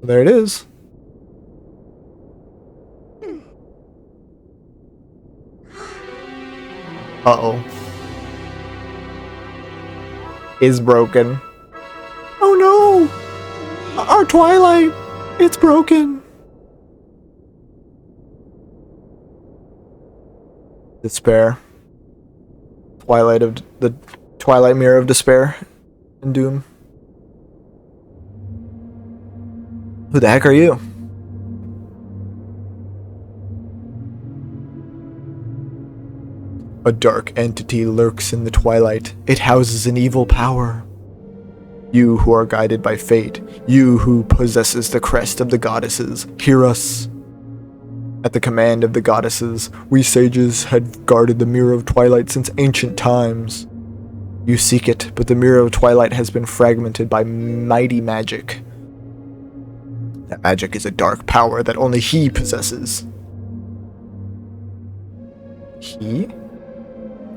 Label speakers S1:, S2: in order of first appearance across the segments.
S1: There it is. Uh-oh. Is broken. Oh no! Our Twilight! It's broken! Despair. The Twilight Mirror of Despair and Doom. Who the heck are you? A dark entity lurks in the twilight. It houses an evil power. You who are guided by fate, you who possesses the crest of the goddesses, hear us. At the command of the goddesses, we sages had guarded the Mirror of Twilight since ancient times. You seek it, but the Mirror of Twilight has been fragmented by mighty magic. That magic is a dark power that only he possesses. He?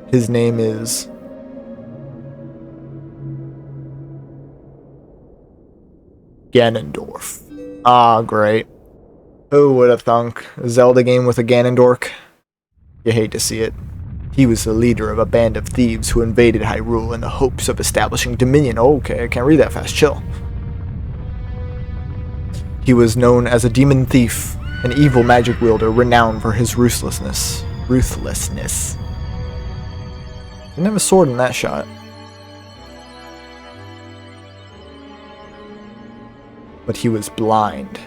S1: His name is... Ganondorf. Ah, great. Who would have thunk? A Zelda game with a Ganondorf? You hate to see it. He was the leader of a band of thieves who invaded Hyrule in the hopes of establishing dominion. Oh, okay, I can't read that fast. Chill. He was known as a demon thief, an evil magic wielder renowned for his ruthlessness. Didn't have a sword in that shot. But he was blind.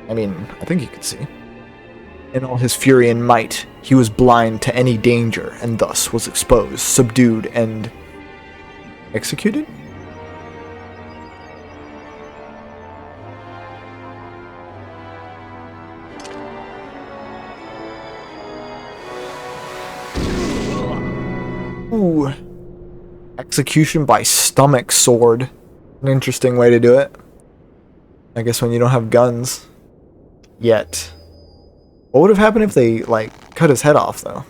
S1: I mean, I think he could see. In all his fury and might, he was blind to any danger, and thus was exposed, subdued, and... executed? Ooh. Execution by stomach sword. An interesting way to do it. I guess when you don't have guns. Yet. What would have happened if they, like, cut his head off, though?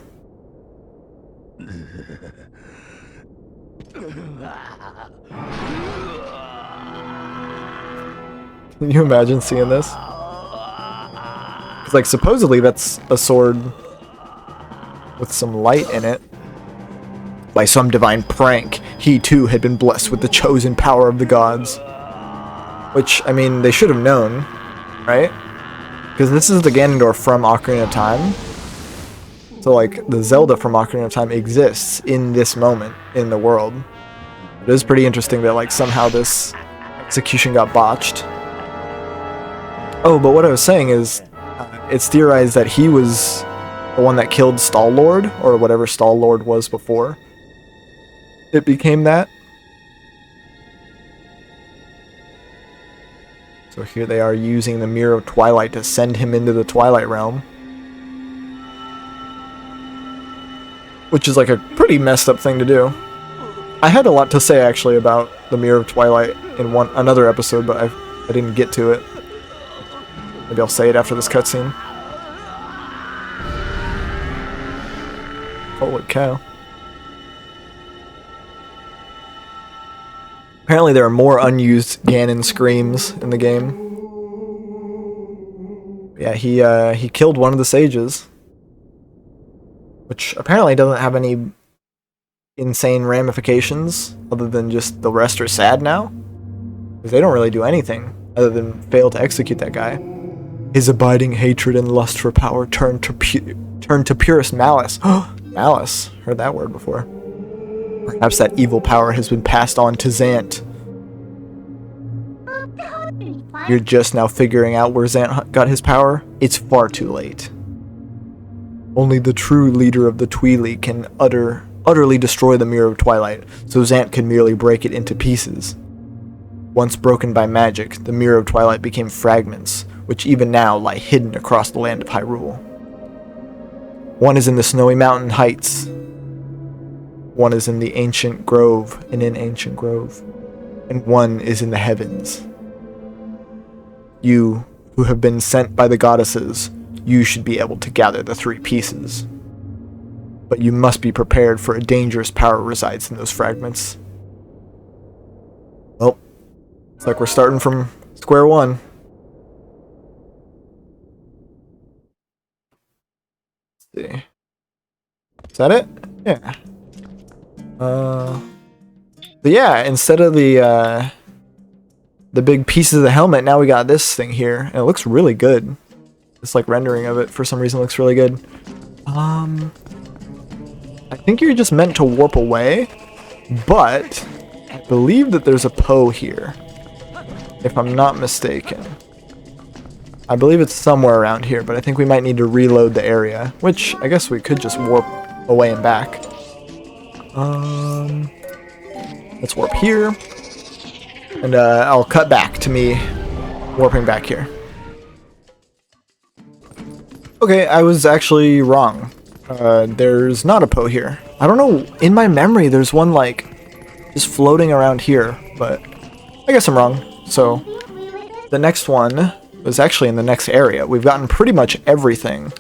S1: Can you imagine seeing this? Because, like, supposedly that's a sword with some light in it. By some divine prank, he too had been blessed with the chosen power of the gods. Which, I mean, they should have known, right? Because this is the Ganondorf from Ocarina of Time. So, like, the Zelda from Ocarina of Time exists in this moment in the world. It is pretty interesting that, like, somehow this execution got botched. Oh, but what I was saying is, it's theorized that he was the one that killed Star-Lord, or whatever Star-Lord was before it became that. So here they are using the Mirror of Twilight to send him into the Twilight Realm. Which is like a pretty messed up thing to do. I had a lot to say actually about the Mirror of Twilight in another episode, but I didn't get to it. Maybe I'll say it after this cutscene. Holy cow. Apparently there are more unused Ganon screams in the game. Yeah, he killed one of the sages. Which apparently doesn't have any insane ramifications, other than just the rest are sad now. Because they don't really do anything, other than fail to execute that guy. His abiding hatred and lust for power turned to purest malice. Malice, heard that word before. Perhaps that evil power has been passed on to Zant. You're just now figuring out where Zant got his power? It's far too late. Only the true leader of the Twilight can utterly destroy the Mirror of Twilight, so Zant can merely break it into pieces. Once broken by magic, the Mirror of Twilight became fragments, which even now lie hidden across the land of Hyrule. One is in the snowy mountain heights. One is in the ancient grove, and one is in the heavens. You, who have been sent by the goddesses, you should be able to gather the three pieces. But you must be prepared, for a dangerous power resides in those fragments. Well, It's like we're starting from square one. Let's see. Is that it? Yeah. But yeah, instead of the big pieces of the helmet, now we got this thing here, and it looks really good. This like rendering of it for some reason looks really good. I think you're just meant to warp away, but I believe that there's a Poe here, if I'm not mistaken. I believe it's somewhere around here, but I think we might need to reload the area, which I guess we could just warp away and back. Let's warp here, and I'll cut back to me warping back here. Okay, I was actually wrong. There's not a Poe here. I don't know, in my memory there's one like just floating around here, but I guess I'm wrong. So the next one was actually in the next area. We've gotten pretty much everything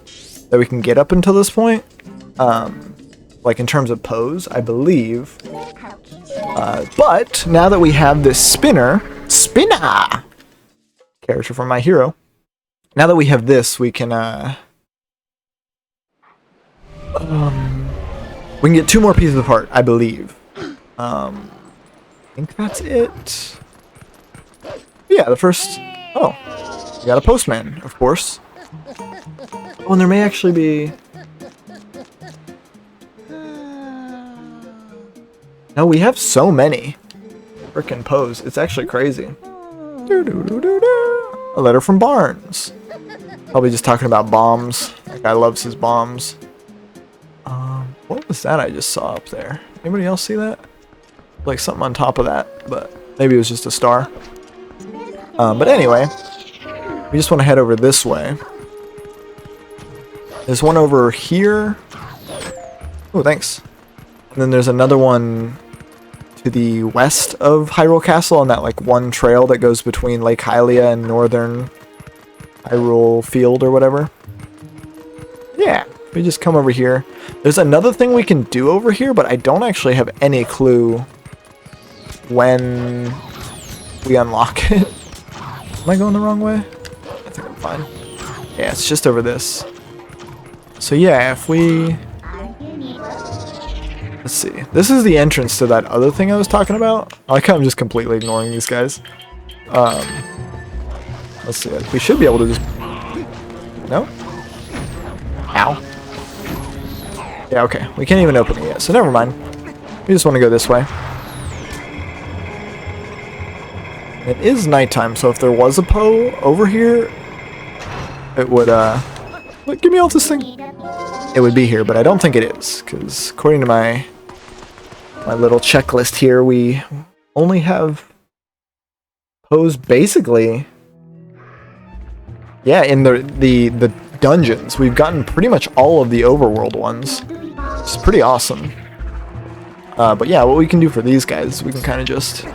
S1: that we can get up until this point. Like in terms of Poes, I believe. But now that we have this spinner, character from My Hero, now that we have this, we can get 2 more pieces of heart, I believe. I think that's it. Yeah, the first. Oh, we got a postman, of course. Oh, and there may actually be. No, we have so many frickin' Poes. It's actually crazy. A letter from Barnes. Probably just talking about bombs. That guy loves his bombs. What was that I just saw up there? Anybody else see that? Like something on top of that, but maybe it was just a star. But anyway, we just want to head over this way. There's one over here. Oh, thanks. And then there's another one to the west of Hyrule Castle on that like one trail that goes between Lake Hylia and northern Hyrule Field or whatever. Yeah, we just come over here. There's another thing we can do over here, but I don't actually have any clue when we unlock it. Am I going the wrong way? I think I'm fine. Yeah, it's just over this. So yeah, if we... Let's see. This is the entrance to that other thing I was talking about. I like how I'm just completely ignoring these guys. Let's see. We should be able to just... No? Ow. Yeah, okay. We can't even open it yet, so never mind. We just want to go this way. It is nighttime, so if there was a Poe over here, it would, Look, get me off this thing! It would be here, but I don't think it is, because according to my little checklist here, we only have Poes basically... Yeah, in the dungeons. We've gotten pretty much all of the overworld ones. It's pretty awesome. But yeah, what we can do for these guys, we can kind of just...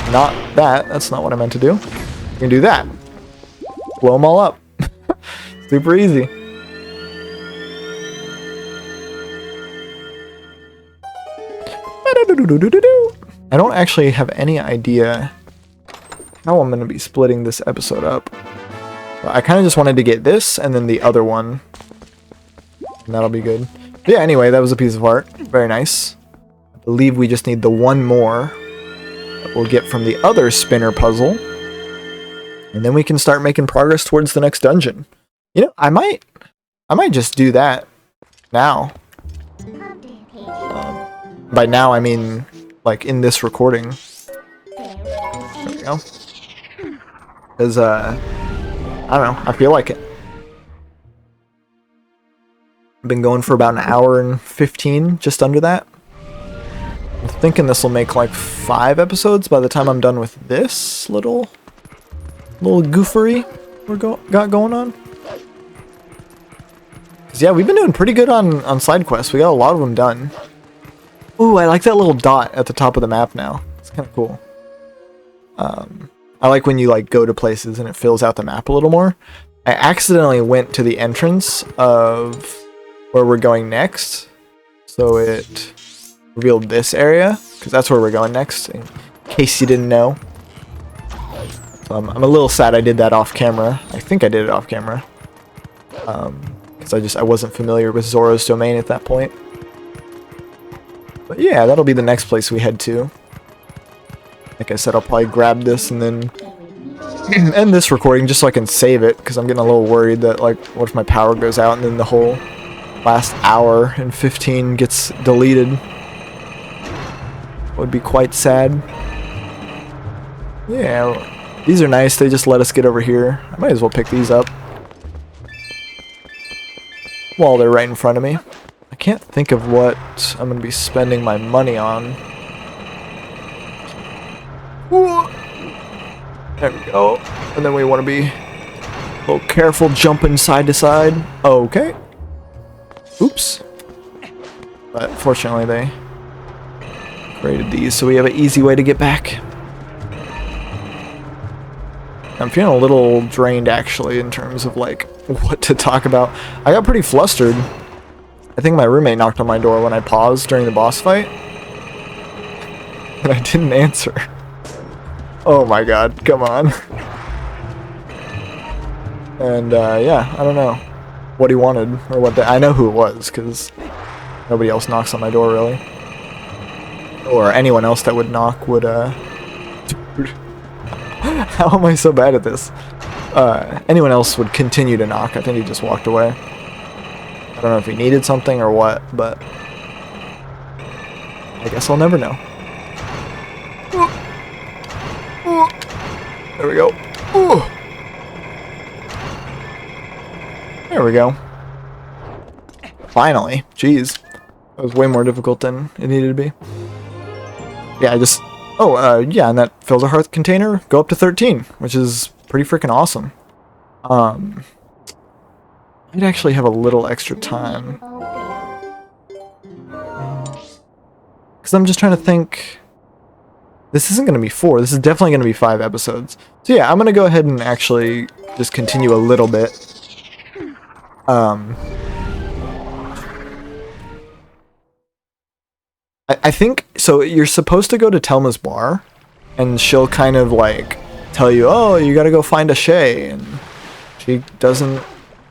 S1: Not that. That's not what I meant to do. We can do that. Blow them all up. Super easy. I don't actually have any idea how I'm going to be splitting this episode up. But I kind of just wanted to get this and then the other one. And that'll be good. But yeah, anyway, that was a piece of art. Very nice. I believe we just need the one more that we'll get from the other spinner puzzle. And then we can start making progress towards the next dungeon. You know, I might just do that now. By now, I mean, like, in this recording. There we go. Because, I don't know, I feel like it. I've been going for about an hour and 15, just under that. I'm thinking this will make, like, 5 episodes by the time I'm done with this little goofery we got going on. Cause yeah, we've been doing pretty good on side quests. We got a lot of them done. Ooh, I like that little dot at the top of the map now. It's kind of cool. I like when you like go to places and it fills out the map a little more. I accidentally went to the entrance of where we're going next, so it revealed this area because that's where we're going next. In case you didn't know. So I'm a little sad I did that off camera. I think I did it off camera. Because I wasn't familiar with Zora's Domain at that point. But yeah, that'll be the next place we head to. Like I said, I'll probably grab this and then end this recording just so I can save it, because I'm getting a little worried that, like, what if my power goes out and then the whole last hour and 15 gets deleted? Would be quite sad. Yeah, these are nice. They just let us get over here. I might as well pick these up while they're right in front of me. I can't think of what I'm going to be spending my money on. Whoa. There we go. And then we want to be a little careful jumping side to side. Okay. Oops. But fortunately they created these so we have an easy way to get back. I'm feeling a little drained actually in terms of like what to talk about. I got pretty flustered. I think my roommate knocked on my door when I paused during the boss fight. And I didn't answer. Oh my god, come on. And yeah, I don't know what he wanted or what I know who it was, because nobody else knocks on my door really. Or anyone else that would knock would Dude. How am I so bad at this? Anyone else would continue to knock. I think he just walked away. I don't know if he needed something or what, but I guess I'll never know. There we go. There we go. Finally. Jeez. That was way more difficult than it needed to be. Yeah, I just... Oh, yeah, and that fills a hearth container. Go up to 13, which is pretty freaking awesome. I'd actually have a little extra time. Because I'm just trying to think... This isn't going to be 4. This is definitely going to be 5 episodes. So yeah, I'm going to go ahead and actually just continue a little bit. I think... So you're supposed to go to Telma's bar. And she'll kind of like tell you, oh, you got to go find a Shay. And she doesn't...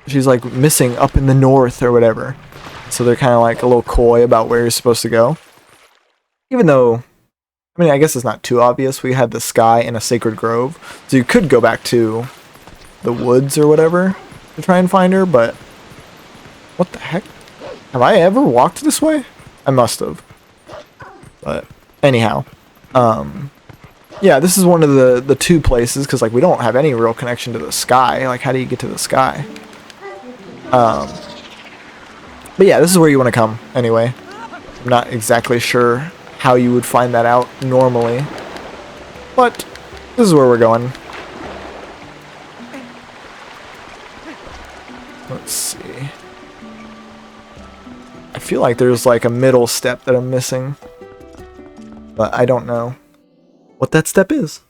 S1: She's like missing up in the north or whatever. So they're kind of like a little coy about where you're supposed to go. Even though... I mean, I guess it's not too obvious. We had the sky and a sacred grove. So you could go back to the woods or whatever to try and find her, but... What the heck? Have I ever walked this way? I must have. But, anyhow. Yeah, this is one of the 2 places, because, like, we don't have any real connection to the sky. Like, how do you get to the sky? But yeah, this is where you want to come, anyway. I'm not exactly sure how you would find that out normally, but this is where we're going. Let's see. I feel like there's like a middle step that I'm missing, but I don't know what that step is.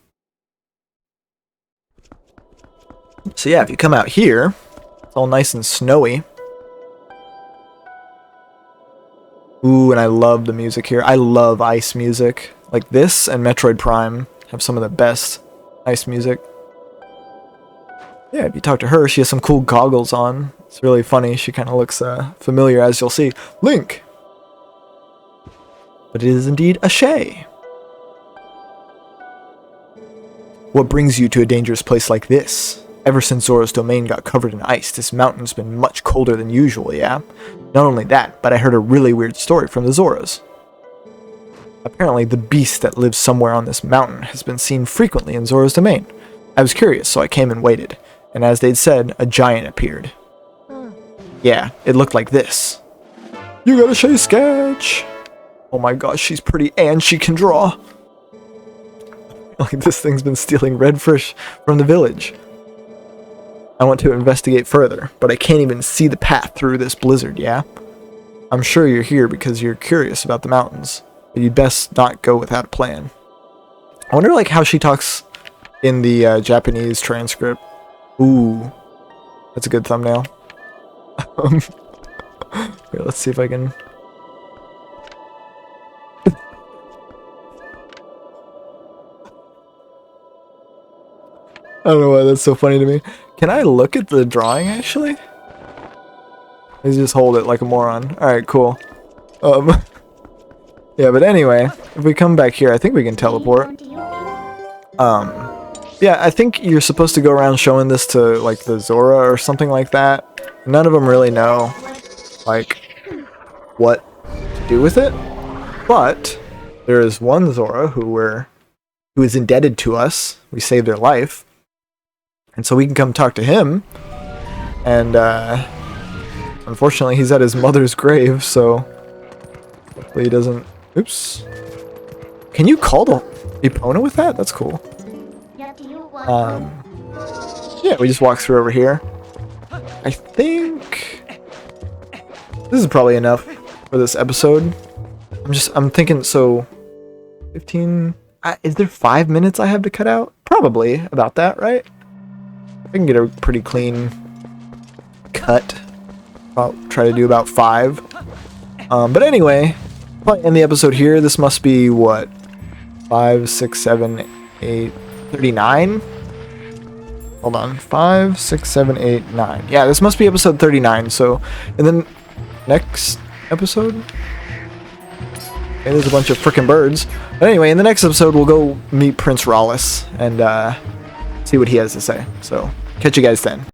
S1: So yeah, if you come out here, it's all nice and snowy. Ooh, and I love the music here. I love ice music. Like this and Metroid Prime have some of the best ice music. Yeah, if you talk to her, she has some cool goggles on. It's really funny. She kind of looks familiar, as you'll see. Link! But it is indeed a Shay. What brings you to a dangerous place like this? Ever since Zora's Domain got covered in ice, this mountain's been much colder than usual, yeah? Not only that, but I heard a really weird story from the Zoras. Apparently, the beast that lives somewhere on this mountain has been seen frequently in Zora's Domain. I was curious, so I came and waited, and as they'd said, a giant appeared. Yeah, it looked like this. You got a Shay sketch! Oh my gosh, she's pretty and she can draw! Like this thing's been stealing red fish from the village. I want to investigate further, but I can't even see the path through this blizzard, yeah? I'm sure you're here because you're curious about the mountains, but you'd best not go without a plan. I wonder like how she talks in the Japanese transcript. Ooh, that's a good thumbnail. Here, let's see if I can... I don't know why that's so funny to me. Can I look at the drawing, actually? Let's just hold it like a moron. Alright, cool. Yeah, but anyway, if we come back here, I think we can teleport. Yeah, I think you're supposed to go around showing this to, like, the Zora or something like that. None of them really know, like, what to do with it. But there is one Zora who is indebted to us. We saved their life. And so we can come talk to him. And, unfortunately, he's at his mother's grave, so hopefully he doesn't... Oops. Can you call the Epona with that? That's cool. Yeah, we just walk through over here. I think this is probably enough for this episode. I'm thinking, so 15... is there 5 minutes I have to cut out? Probably about that, right? I can get a pretty clean cut. I'll try to do about 5. But anyway, probably end the episode here. This must be, what? 5, 6, 7, 8, 39? Hold on. 5, 6, 7, 8, 9. Yeah, this must be episode 39. So, and then next episode? Okay, there's a bunch of frickin' birds. But anyway, in the next episode, we'll go meet Prince Rallis and see what he has to say. So, catch you guys then.